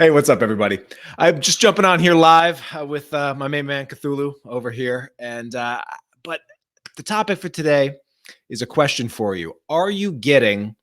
Hey, what's up, everybody? I'm just jumping on here live with my main man Cthulhu over here, and but the topic for today is a question for you. Are you getting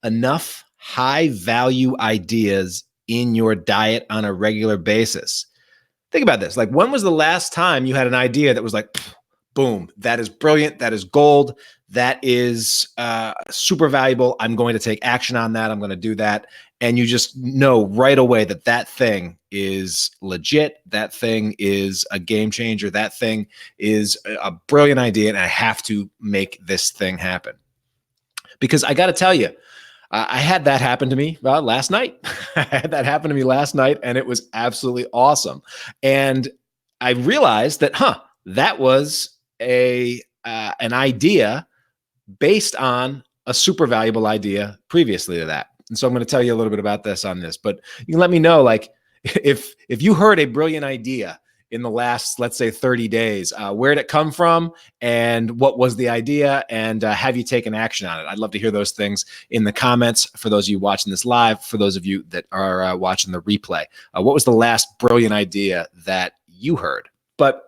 enough high-value ideas in your diet on a regular basis? Think about this. Like, when was the last time you had an idea that was like, boom, that is brilliant, that is gold, that is super valuable. I'm going to take action on that. I'm going to do that. And you just know right away that that thing is legit. That thing is a game changer. That thing is a brilliant idea. And I have to make this thing happen. Because I got to tell you, I had that happen to me last night. I had that happen to me last night, and it was absolutely awesome. And I realized that, that was an idea based on a super valuable idea previously to that. And so I'm going to tell you a little bit about this on this, but you can let me know, like, if you heard a brilliant idea in the last, let's say, 30 days, where did it come from and what was the idea, and have you taken action on it? I'd love to hear those things in the comments for those of you watching this live, for those of you that are watching the replay. What was the last brilliant idea that you heard? But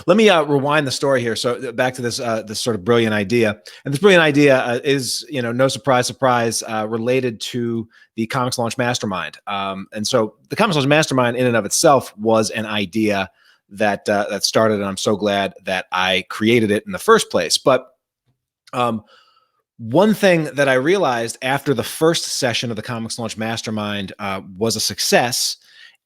let me rewind the story here. So back to this sort of brilliant idea, and this brilliant idea is, no surprise, related to the Comics Launch Mastermind. And so the Comics Launch Mastermind, in and of itself, was an idea that started, and I'm so glad that I created it in the first place. But one thing that I realized after the first session of the Comics Launch Mastermind was a success,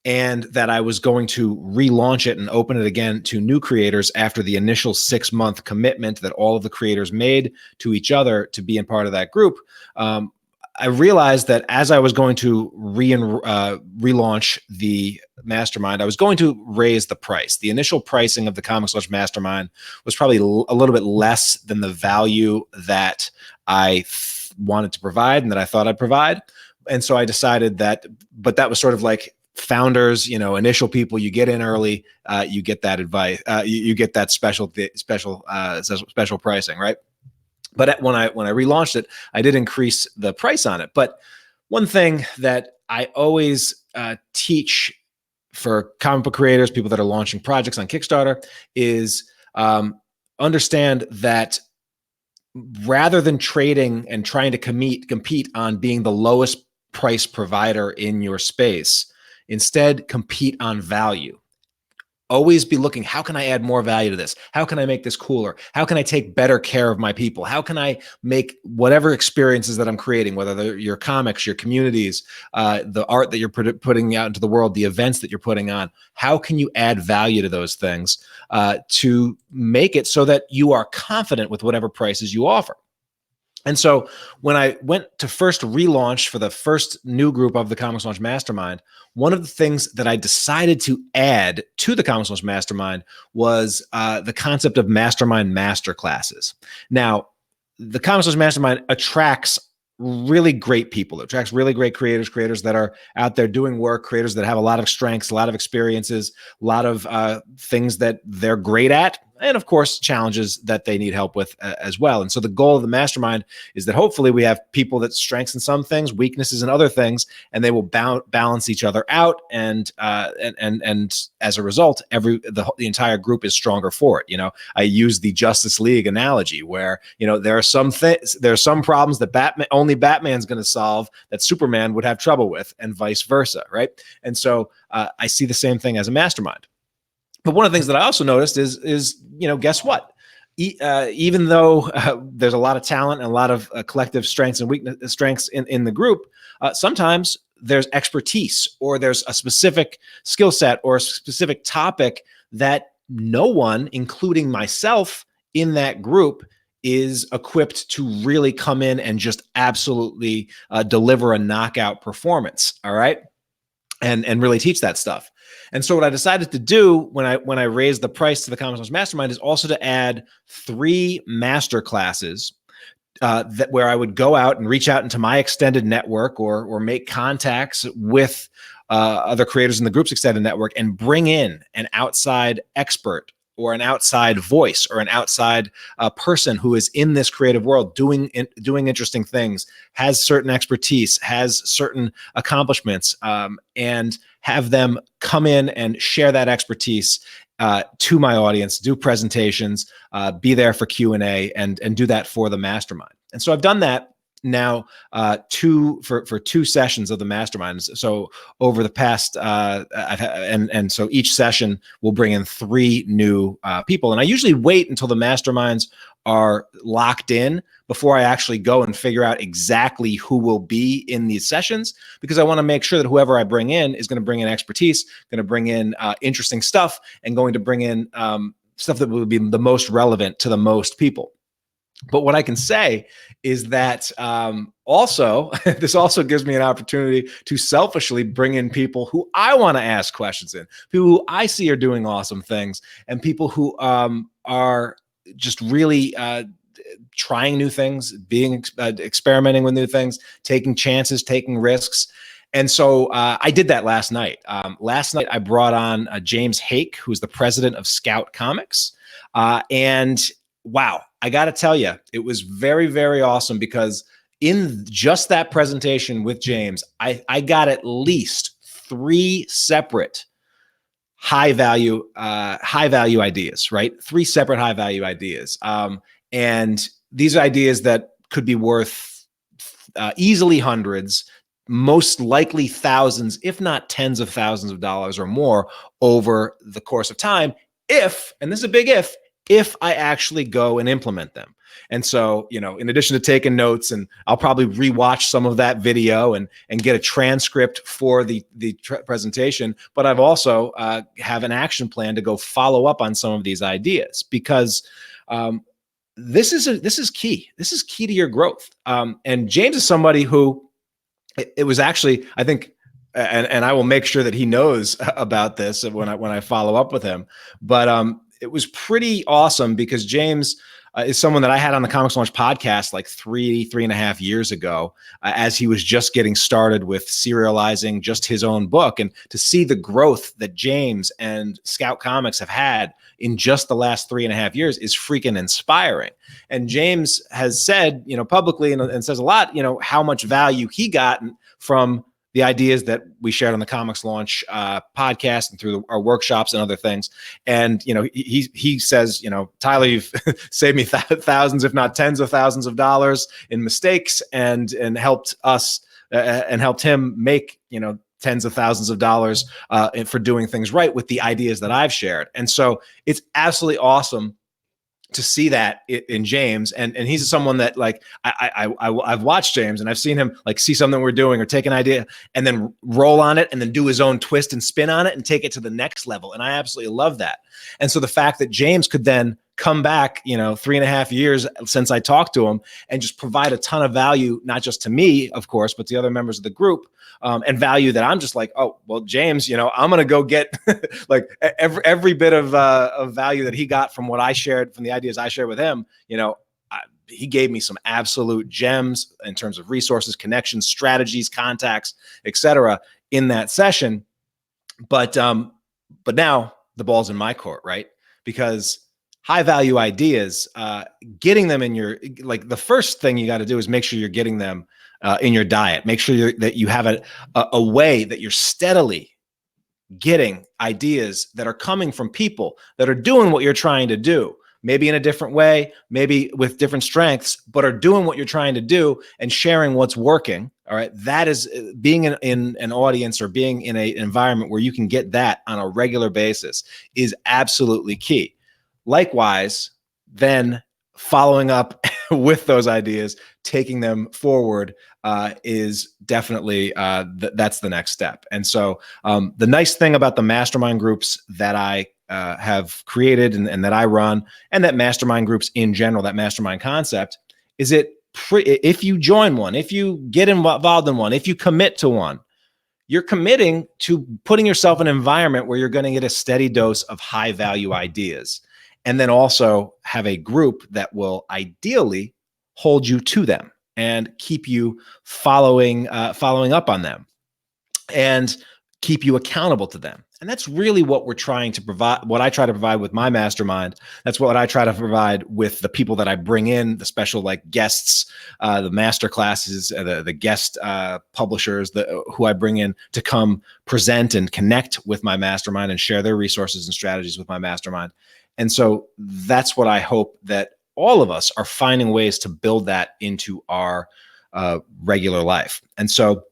and that I was going to relaunch it and open it again to new creators after the initial 6-month commitment that all of the creators made to each other to be in part of that group. I realized that as I was going to relaunch the mastermind, I was going to raise the price. The initial pricing of the Comics Launch Mastermind was probably a little bit less than the value that I wanted to provide and that I thought I'd provide. And so I decided that, but that was sort of like founders, initial people, you get in early, you get that advice, you get that special pricing, right? But when I relaunched it, I did increase the price on it. But one thing that I always teach for comic book creators, people that are launching projects on Kickstarter, is understand that rather than trading and trying to compete on being the lowest price provider in your space, instead compete on value. Always be looking, how can I add more value to this? How can I make this cooler? How can I take better care of my people? How can I make whatever experiences that I'm creating, whether they're your comics, your communities, the art that you're putting out into the world, the events that you're putting on, how can you add value to those things to make it so that you are confident with whatever prices you offer? And so when I went to first relaunch for the first new group of the Comics Launch Mastermind, one of the things that I decided to add to the Comics Launch Mastermind was the concept of Mastermind Masterclasses. Now, the Comics Launch Mastermind attracts really great people. It attracts really great creators that are out there doing work, creators that have a lot of strengths, a lot of experiences, a lot of things that they're great at, and of course, challenges that they need help with as well. And so the goal of the mastermind is that hopefully we have people that strengths in some things, weaknesses in other things, and they will balance each other out. And as a result, the entire group is stronger for it. I use the Justice League analogy where, there are some problems that only Batman's going to solve that Superman would have trouble with, and vice versa, right? And so I see the same thing as a mastermind. But one of the things that I also noticed is guess what? Even though there's a lot of talent and a lot of collective strengths and strengths in the group, sometimes there's expertise, or there's a specific skill set or a specific topic that no one, including myself in that group, is equipped to really come in and just absolutely deliver a knockout performance. All right. And really teach that stuff. And so what I decided to do when I raised the price to the Comics Launch Mastermind is also to add 3 master classes where I would go out and reach out into my extended network or make contacts with other creators in the group's extended network and bring in an outside expert or an outside voice or an outside person who is in this creative world doing interesting things, has certain expertise, has certain accomplishments, and have them come in and share that expertise to my audience, do presentations, be there for Q&A, and do that for the mastermind. And so I've done that now for two sessions of the mastermind. So over the past, and so each session will bring in 3 new people. And I usually wait until the masterminds are locked in before I actually go and figure out exactly who will be in these sessions, because I want to make sure that whoever I bring in is going to bring in expertise, going to bring in interesting stuff, and going to bring in stuff that will be the most relevant to the most people. But what I can say is that also, this also gives me an opportunity to selfishly bring in people who I want to ask questions in, people who I see are doing awesome things, and people who are just really trying new things, experimenting with new things, taking chances, taking risks. And so I did that last night. Last night, I brought on James Hake, who's the president of Scout Comics. And wow, I got to tell you, it was very, very awesome, because in just that presentation with James, I got at least 3 separate high value ideas, right? 3 separate high value ideas. And these ideas that could be worth easily hundreds, most likely thousands, if not tens of thousands of dollars or more over the course of time, if, and this is a big if I actually go and implement them. And so, in addition to taking notes, and I'll probably rewatch some of that video and get a transcript for the presentation, but I've also have an action plan to go follow up on some of these ideas, because this is key. This is key to your growth. And James is somebody who, it was actually, I think, and I will make sure that he knows about this when I follow up with him. But it was pretty awesome, because James is someone that I had on the Comics Launch podcast like 3.5 years ago, as he was just getting started with serializing just his own book. And to see the growth that James and Scout Comics have had in just the last 3.5 years is freaking inspiring. And James has said, publicly, and says a lot, how much value he got from the ideas that we shared on the Comics Launch podcast and through our workshops and other things. And, he says, Tyler, you've saved me thousands, if not tens of thousands of dollars in mistakes, and helped us and helped him make, tens of thousands of dollars for doing things right with the ideas that I've shared. And so it's absolutely awesome to see that in James. And he's someone that, like, I've watched James, and I've seen him like see something we're doing or take an idea and then roll on it and then do his own twist and spin on it and take it to the next level. And I absolutely love that. And so the fact that James could then come back, 3.5 years since I talked to him, and just provide a ton of value, not just to me, of course, but the other members of the group, and value that I'm just like, oh, well, James, I'm going to go get like every bit of value that he got from what I shared, from the ideas I shared with him. He gave me some absolute gems in terms of resources, connections, strategies, contacts, etc. in that session. But now the ball's in my court, right? Because high value ideas, getting them in your, like, the first thing you got to do is make sure you're getting them in your diet. Make sure that you have a way that you're steadily getting ideas that are coming from people that are doing what you're trying to do, maybe in a different way, maybe with different strengths, but are doing what you're trying to do and sharing what's working. All right. That is, being in an audience or being in an environment where you can get that on a regular basis is absolutely key. Likewise, then following up with those ideas, taking them forward is definitely that's the next step. And so the nice thing about the mastermind groups that I have created and that I run, and that mastermind groups in general, that mastermind concept, is if you join one, if you get involved in one, if you commit to one, you're committing to putting yourself in an environment where you're going to get a steady dose of high value ideas. And then also have a group that will ideally hold you to them and keep you following up on them. And keep you accountable to them. And that's really what we're trying to provide, what I try to provide with my mastermind. That's what I try to provide with the people that I bring in, the special like guests, the master classes, the guest publishers who I bring in to come present and connect with my mastermind and share their resources and strategies with my mastermind. And so that's what I hope that all of us are finding ways to build that into our regular life. And so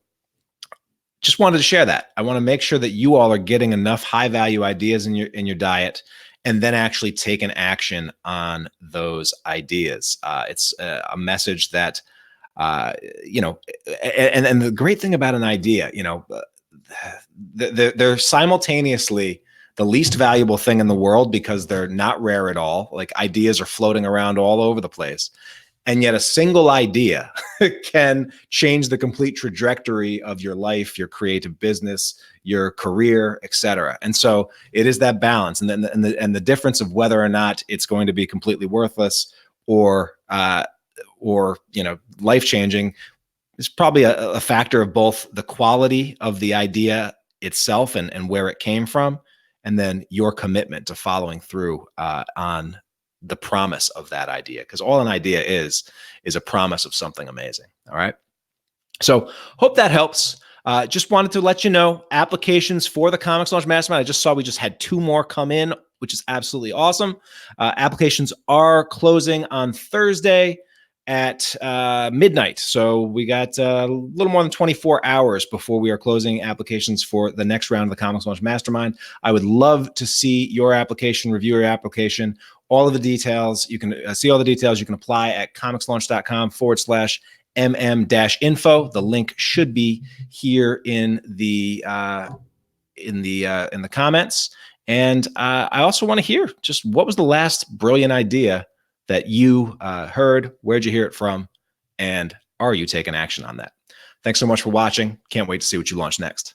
just wanted to share that. I want to make sure that you all are getting enough high value ideas in your diet, and then actually taking action on those ideas. It's a message that, and the great thing about an idea, they're simultaneously the least valuable thing in the world because they're not rare at all. Like ideas are floating around all over the place. And yet a single idea can change the complete trajectory of your life, your creative business, your career, et cetera. And so it is that balance. And then the difference of whether or not it's going to be completely worthless or life-changing is probably a factor of both the quality of the idea itself and where it came from, and then your commitment to following through on the promise of that idea, because all an idea is a promise of something amazing. All right. So hope that helps. Just wanted to let you know, applications for the Comics Launch Mastermind. I just saw we just had 2 more come in, which is absolutely awesome. Applications are closing on Thursday at midnight. So we got a little more than 24 hours before we are closing applications for the next round of the Comics Launch Mastermind. I would love to see your application, review your application, all of the details. You can see all the details. You can apply at comicslaunch.com/mm-info. The link should be here in the comments. And I also want to hear just what was the last brilliant idea that you heard? Where'd you hear it from? And are you taking action on that? Thanks so much for watching. Can't wait to see what you launch next.